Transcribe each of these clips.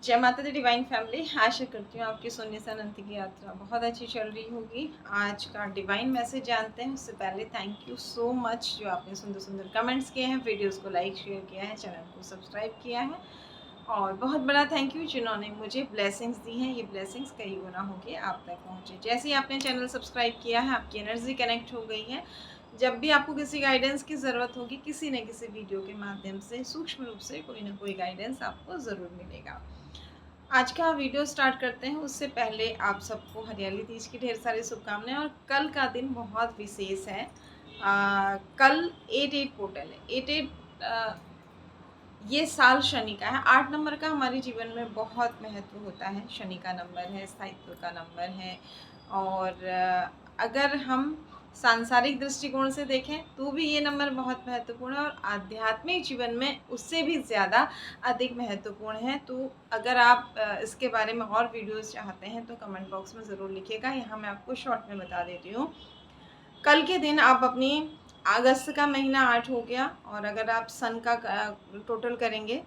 जय माता दी divine family. आशा करती हूँ आपकी सोने से अनंत की यात्रा बहुत अच्छी चल रही होगी। आज का डिवाइन मैसेज जानते हैं उससे पहले थैंक यू सो मच जो आपने सुंदर सुंदर कमेंट्स किए हैं, वीडियोस को लाइक शेयर किया है, चैनल को सब्सक्राइब किया है और बहुत बड़ा थैंक यू जिन्होंने मुझे ब्लेसिंग्स दी हैं। ये ब्लेसिंग्स कई गुना होके आप तक पहुँचे। जैसे ही आपने चैनल सब्सक्राइब किया है आपकी एनर्जी कनेक्ट हो गई है। जब भी आपको किसी गाइडेंस की ज़रूरत होगी किसी न किसी वीडियो के माध्यम से सूक्ष्म रूप से कोई ना कोई गाइडेंस आपको ज़रूर मिलेगा। आज का वीडियो स्टार्ट करते हैं उससे पहले आप सबको हरियाली तीज की ढेर सारी शुभकामनाएं। और कल का दिन बहुत विशेष है। कल 88 पोर्टल है। 88 ये साल शनि का है। 8 नंबर का हमारे जीवन में बहुत महत्व होता है। शनि का नंबर है, स्थायित्व का नंबर है। और अगर हम सांसारिक दृष्टिकोण से देखें तो भी ये नंबर बहुत महत्वपूर्ण है और आध्यात्मिक जीवन में उससे भी ज़्यादा अधिक महत्वपूर्ण है। तो अगर आप इसके बारे में और वीडियोस चाहते हैं तो कमेंट बॉक्स में ज़रूर लिखिएगा। यहाँ मैं आपको शॉर्ट में बता देती हूँ। कल के दिन आप अपनी अगस्त का महीना 8 हो गया और अगर आप सन का टोटल करेंगे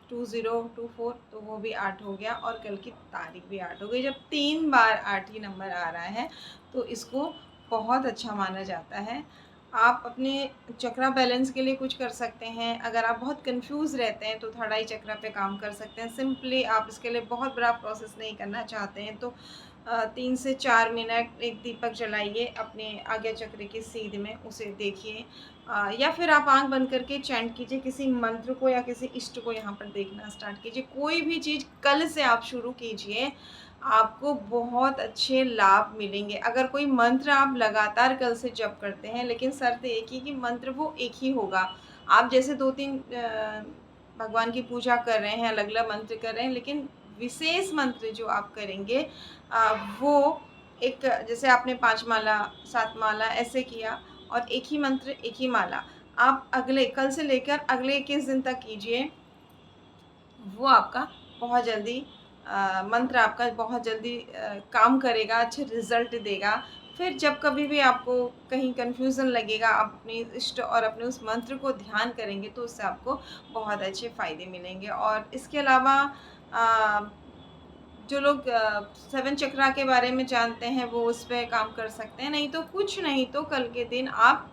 2024 तो वो भी 8 हो गया और कल की तारीख भी 8 हो गई। जब 3 बार 8 ही नंबर आ रहा है तो इसको बहुत अच्छा माना जाता है। आप अपने चक्रा बैलेंस के लिए कुछ कर सकते हैं। अगर आप बहुत कंफ्यूज रहते हैं तो थर्ड आई चक्रा पे काम कर सकते हैं। सिंपली आप इसके लिए बहुत बड़ा प्रोसेस नहीं करना चाहते हैं तो 3 से 4 मिनट एक दीपक जलाइए अपने आज्ञा चक्र की सीध में, उसे देखिए। या फिर आप आंख बंद करके चैंट कीजिए किसी मंत्र को या किसी इष्ट को। यहाँ पर देखना स्टार्ट कीजिए। कोई भी चीज़ कल से आप शुरू कीजिए, आपको बहुत अच्छे लाभ मिलेंगे। अगर कोई मंत्र आप लगातार कल से जप करते हैं, लेकिन शर्त एक ही कि मंत्र वो एक ही होगा। आप जैसे 2-3 भगवान की पूजा कर रहे हैं, अलग अलग मंत्र कर रहे हैं, लेकिन विशेष मंत्र जो आप करेंगे वो एक, जैसे आपने 5 माला 7 माला ऐसे किया और एक ही मंत्र एक ही माला आप अगले कल से लेकर अगले 21 दिन तक कीजिए। वो आपका बहुत जल्दी मंत्र आपका बहुत जल्दी काम करेगा, अच्छे रिजल्ट देगा। फिर जब कभी भी आपको कहीं कन्फ्यूज़न लगेगा, आप अपने इष्ट और अपने उस मंत्र को ध्यान करेंगे तो उससे आपको बहुत अच्छे फ़ायदे मिलेंगे। और इसके अलावा जो लोग 7 चक्रा के बारे में जानते हैं वो उस पे काम कर सकते हैं। नहीं तो कुछ नहीं तो कल के दिन आप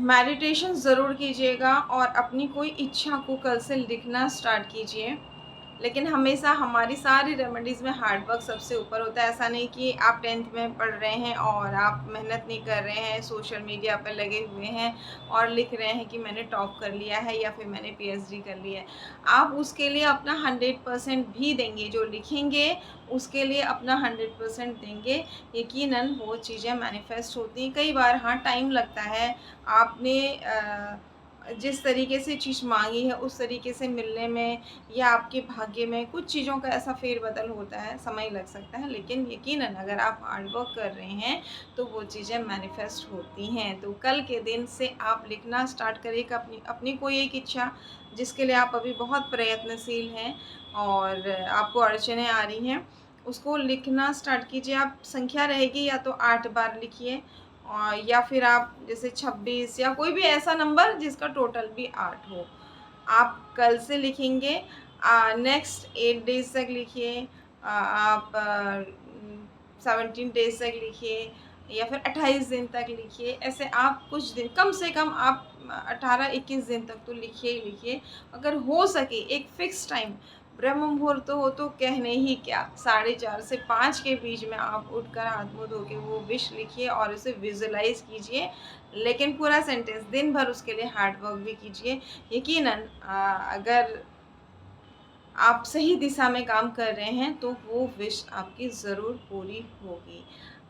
मेडिटेशन ज़रूर कीजिएगा और अपनी कोई इच्छा को कल से लिखना स्टार्ट कीजिए। लेकिन हमेशा हमारी सारी रेमेडीज़ में हार्ड वर्क सबसे ऊपर होता है। ऐसा नहीं कि आप 10th में पढ़ रहे हैं और आप मेहनत नहीं कर रहे हैं, सोशल मीडिया पर लगे हुए हैं और लिख रहे हैं कि मैंने टॉप कर लिया है या फिर मैंने पीएचडी कर लिया है। आप उसके लिए अपना 100% भी देंगे। जो लिखेंगे उसके लिए अपना 100% देंगे, यकीनन वो चीज़ें मैनिफेस्ट होती हैं। कई बार हाँ टाइम लगता है। आपने जिस तरीके से चीज़ मांगी है उस तरीके से मिलने में या आपके भाग्य में कुछ चीज़ों का ऐसा फेरबदल होता है, समय लग सकता है। लेकिन यकीनन अगर आप हार्ड वर्क कर रहे हैं तो वो चीज़ें मैनिफेस्ट होती हैं। तो कल के दिन से आप लिखना स्टार्ट करिएगा अपनी अपनी कोई एक इच्छा जिसके लिए आप अभी बहुत प्रयत्नशील हैं और आपको अड़चनें आ रही हैं, उसको लिखना स्टार्ट कीजिए। आप संख्या रहेगी या तो 8 बार लिखिए और या फिर आप जैसे 26 या कोई भी ऐसा नंबर जिसका टोटल भी 8 हो, आप कल से लिखेंगे। नेक्स्ट 8 डेज़ तक लिखिए। आप 17 डेज़ तक लिखिए या फिर 28 दिन तक लिखिए। ऐसे आप कुछ दिन, कम से कम आप 18-21 दिन तक तो लिखिए ही लिखिए। अगर हो सके एक फ़िक्स टाइम, ब्रह्म मुहूर्त हो तो कहने ही क्या, 4:30 से 5 के बीच में आप उठकर हाथ मुँह धो के वो विश लिखिए और उसे विजुअलाइज़ कीजिए। लेकिन पूरा सेंटेंस, दिन भर उसके लिए हार्ड वर्क भी कीजिए। यकीनन अगर आप सही दिशा में काम कर रहे हैं तो वो विश आपकी ज़रूर पूरी होगी।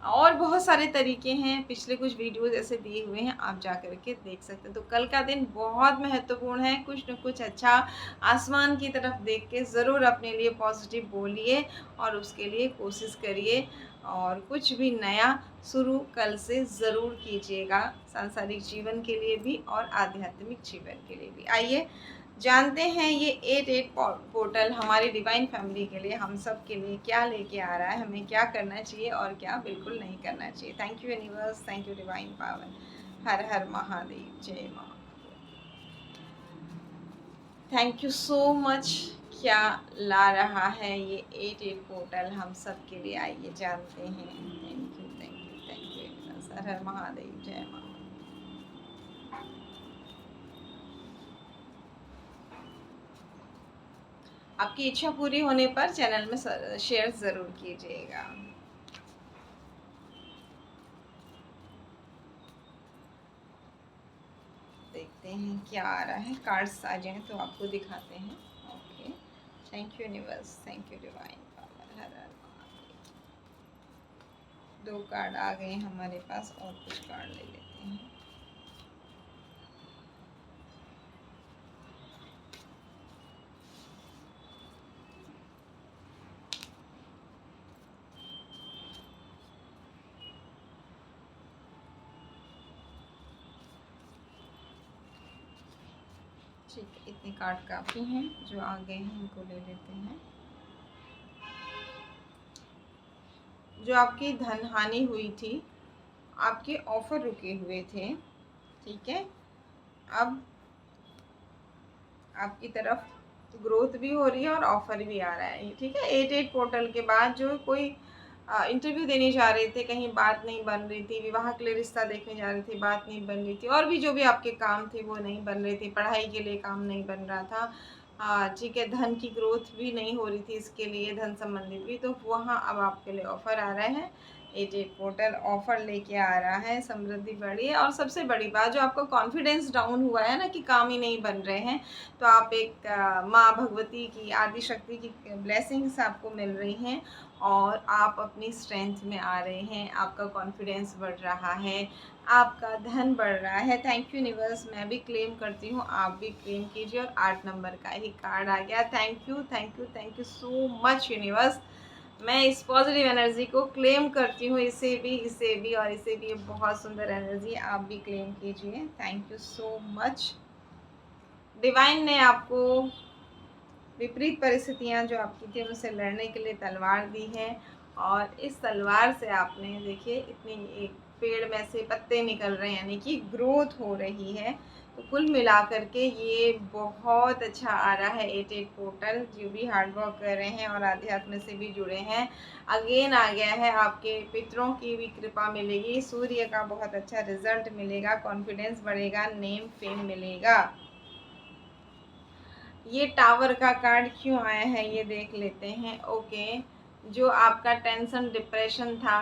और बहुत सारे तरीके हैं, पिछले कुछ वीडियोज़ ऐसे दिए हुए हैं, आप जा कर के देख सकते हैं। तो कल का दिन बहुत महत्वपूर्ण है। कुछ न कुछ अच्छा आसमान की तरफ देख के ज़रूर अपने लिए पॉजिटिव बोलिए और उसके लिए कोशिश करिए और कुछ भी नया शुरू कल से ज़रूर कीजिएगा, सांसारिक जीवन के लिए भी और आध्यात्मिक जीवन के लिए भी। आइए जानते हैं ये 88 पोर्टल हमारी डिवाइन फैमिली के लिए, हम सब के लिए क्या लेके आ रहा है, हमें क्या करना चाहिए और क्या बिल्कुल नहीं करना चाहिए। Thank you universe, thank you divine power. हर हर महादेव, जय माँ। थैंक यू सो मच क्या ला रहा है ये 88 पोर्टल हम सब के लिए, आइए जानते हैं। Thank you thank you thank you sir, हर महादेव, जय माँ। आपकी इच्छा पूरी होने पर चैनल में शेयर ज़रूर कीजिएगा। देखते हैं क्या आ रहा है, कार्ड्स आ जाएं तो आपको दिखाते हैं। Okay, thank you universe, thank you divine power, हर हर महादेव। 2 कार्ड आ गए हमारे पास, और कुछ कार्ड ले लेते हैं। ठीक है, इतने कार्ड काफ़ी हैं, जो आ गए हैं इनको ले लेते हैं। जो आपकी धन हानि हुई थी, आपके ऑफर रुके हुए थे, ठीक है, अब आपकी तरफ ग्रोथ भी हो रही है और ऑफर भी आ रहा है, ठीक है। 88 पोर्टल के बाद जो कोई इंटरव्यू देने जा रहे थे, कहीं बात नहीं बन रही थी, विवाह के लिए रिश्ता देखने जा रहे थे, बात नहीं बन रही थी, और भी जो भी आपके काम थे वो नहीं बन रहे थे, पढ़ाई के लिए काम नहीं बन रहा था, ठीक है, धन की ग्रोथ भी नहीं हो रही थी, इसके लिए धन संबंधित भी, तो वहाँ अब आपके लिए ऑफर आ रहे हैं। 88 पोर्टल ऑफर लेके आ रहा है, समृद्धि बढ़ी है, और सबसे बड़ी बात, जो आपका कॉन्फिडेंस डाउन हुआ है ना कि काम ही नहीं बन रहे हैं, तो आप एक माँ भगवती की, आदि शक्ति की ब्लेसिंग्स आपको मिल रही हैं, और आप अपनी स्ट्रेंथ में आ रहे हैं, आपका कॉन्फिडेंस बढ़ रहा है, आपका धन बढ़ रहा है। थैंक यू यूनिवर्स, मैं भी क्लेम करती हूँ, आप भी क्लेम कीजिए, और 8 नंबर का ही कार्ड आ गया। Thank you thank you thank you so much universe, मैं इस पॉजिटिव एनर्जी को क्लेम करती हूँ, इसे भी और इसे भी, बहुत सुंदर एनर्जी, आप भी क्लेम कीजिए। Thank you so much. Divine ने आपको विपरीत परिस्थितियां जो आपकी थी उनसे लड़ने के लिए तलवार दी है, और इस तलवार से आपने देखिए इतनी, एक पेड़ में से पत्ते निकल रहे हैं, यानी कि ग्रोथ हो रही है। तो कुल मिलाकर के ये बहुत अच्छा आ रहा है 88 पोर्टल। जो भी हार्ड वर्क कर रहे हैं और आध्यात्म से भी जुड़े हैं, अगेन आ गया है, आपके पितरों की भी कृपा मिलेगी, सूर्य का बहुत अच्छा रिजल्ट मिलेगा, कॉन्फिडेंस बढ़ेगा, नेम फेम मिलेगा। ये टावर का कार्ड क्यों आया है ये देख लेते हैं। ओके, जो आपका टेंशन डिप्रेशन था,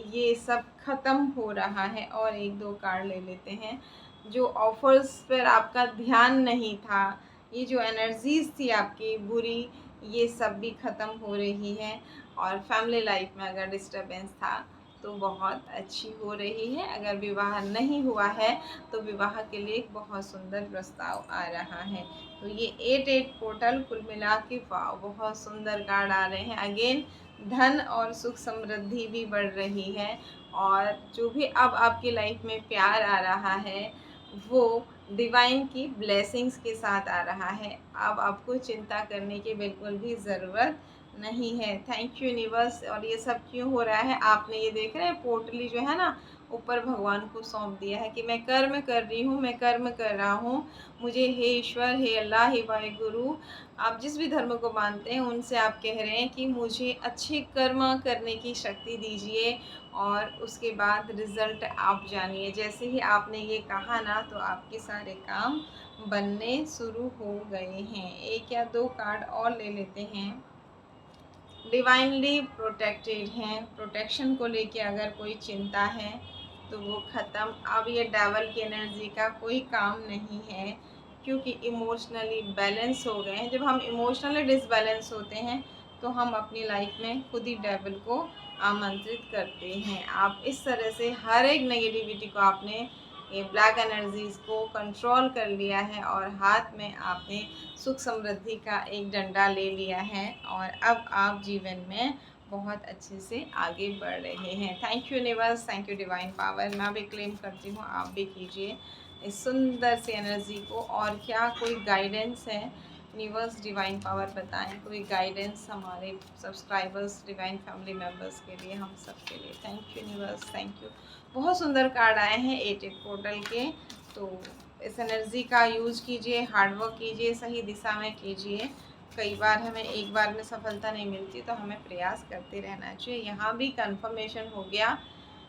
ये सब ख़त्म हो रहा है। और एक दो कार्ड ले लेते हैं। जो ऑफर्स पर आपका ध्यान नहीं था, ये जो एनर्जीज थी आपकी बुरी, ये सब भी ख़त्म हो रही है। और फैमिली लाइफ में अगर डिस्टरबेंस था तो बहुत अच्छी हो रही है। अगर विवाह नहीं हुआ है तो विवाह के लिए एक बहुत सुंदर प्रस्ताव आ रहा है। तो ये 88 पोर्टल कुल मिला के वाह, बहुत सुंदर कार्ड आ रहे हैं। अगेन धन और सुख समृद्धि भी बढ़ रही है, और जो भी अब आपकी लाइफ में प्यार आ रहा है वो डिवाइन की ब्लेसिंग्स के साथ आ रहा है। अब आपको चिंता करने की बिल्कुल भी ज़रूरत नहीं है। Thank you universe. और ये सब क्यों हो रहा है, आपने ये देख रहे हैं पोर्टली जो है ना, ऊपर भगवान को सौंप दिया है कि मैं कर्म कर रही हूँ, मैं कर्म कर रहा हूँ, मुझे हे ईश्वर, हे अल्लाह, हे वाहेगुरु, आप जिस भी धर्म को मानते हैं उनसे आप कह रहे हैं कि मुझे अच्छे कर्म करने की शक्ति दीजिए, और उसके बाद रिज़ल्ट आप जानिए। जैसे ही आपने ये कहा ना, तो आपके सारे काम बनने शुरू हो गए हैं। एक या दो कार्ड और ले लेते हैं। डिवाइनली प्रोटेक्टेड हैं, प्रोटेक्शन को लेके अगर कोई चिंता है तो वो ख़त्म। अब ये डेवल की एनर्जी का कोई काम नहीं है, क्योंकि इमोशनली बैलेंस हो गए हैं। जब हम इमोशनली डिसबैलेंस होते हैं तो हम अपनी लाइफ में खुद ही डेवल को आमंत्रित करते हैं। आप इस तरह से हर एक नेगेटिविटी को आपने, ये ब्लैक एनर्जीज को कंट्रोल कर लिया है, और हाथ में आपने सुख समृद्धि का एक डंडा ले लिया है, और अब आप जीवन में बहुत अच्छे से आगे बढ़ रहे हैं। Thank you universe, thank you divine power. मैं भी क्लेम करती हूँ, आप भी कीजिए इस सुंदर सी एनर्जी को। और क्या कोई गाइडेंस है यूनिवर्स, डिवाइन पावर बताएं, कोई गाइडेंस हमारे सब्सक्राइबर्स, डिवाइन फैमिली मेम्बर्स के लिए, हम सब के लिए। Thank you universe, thank you. बहुत सुंदर कार्ड आए हैं 88 पोर्टल के। तो इस एनर्जी का यूज़ कीजिए, हार्ड वर्क कीजिए, सही दिशा में कीजिए। कई बार हमें एक बार में सफलता नहीं मिलती, तो हमें प्रयास करते रहना चाहिए। यहाँ भी कंफर्मेशन हो गया,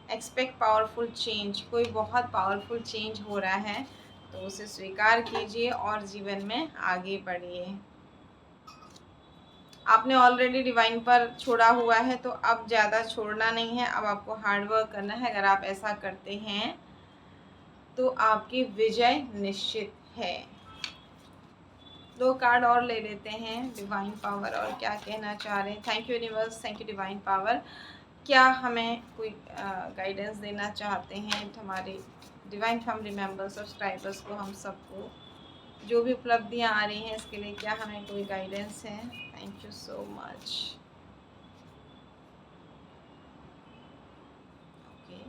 एक्सपेक्ट पावरफुल चेंज, कोई बहुत पावरफुल चेंज हो रहा है, तो उसे स्वीकार कीजिए और जीवन में आगे बढ़िए। आपने ऑलरेडी डिवाइन पर छोड़ा हुआ है, तो अब ज़्यादा छोड़ना नहीं है, अब आपको हार्ड वर्क करना है। अगर आप ऐसा करते हैं तो आपकी विजय निश्चित है। 2 कार्ड और ले लेते हैं, डिवाइन पावर और क्या कहना चाह रहे हैं। Thank you universe, thank you divine power. क्या हमें कोई गाइडेंस देना चाहते हैं हमारे डिवाइन फैमिली मेम्बर्स, सब्सक्राइबर्स को, हम सबको जो भी उपलब्धियां आ रही हैं इसके लिए क्या हमें कोई गाइडेंस है? Thank you so much. Okay,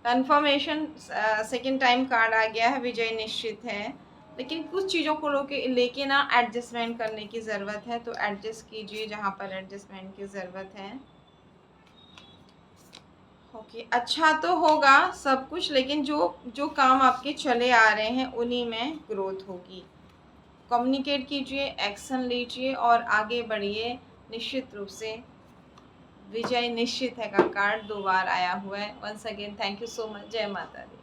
confirmation second time card आ गया है, विजय निश्चित है। लेकिन कुछ चीज़ों को लेके ना एडजस्टमेंट करने की ज़रूरत है, तो एडजस्ट कीजिए जहाँ पर एडजस्टमेंट की ज़रूरत है। ओके, अच्छा तो होगा सब कुछ, लेकिन जो जो काम आपके चले आ रहे हैं उन्हीं में ग्रोथ होगी। कम्युनिकेट कीजिए, एक्शन लीजिए और आगे बढ़िए। निश्चित रूप से विजय निश्चित है का कार्ड 2 बार आया हुआ है। Once again thank you so much. जय माता दी।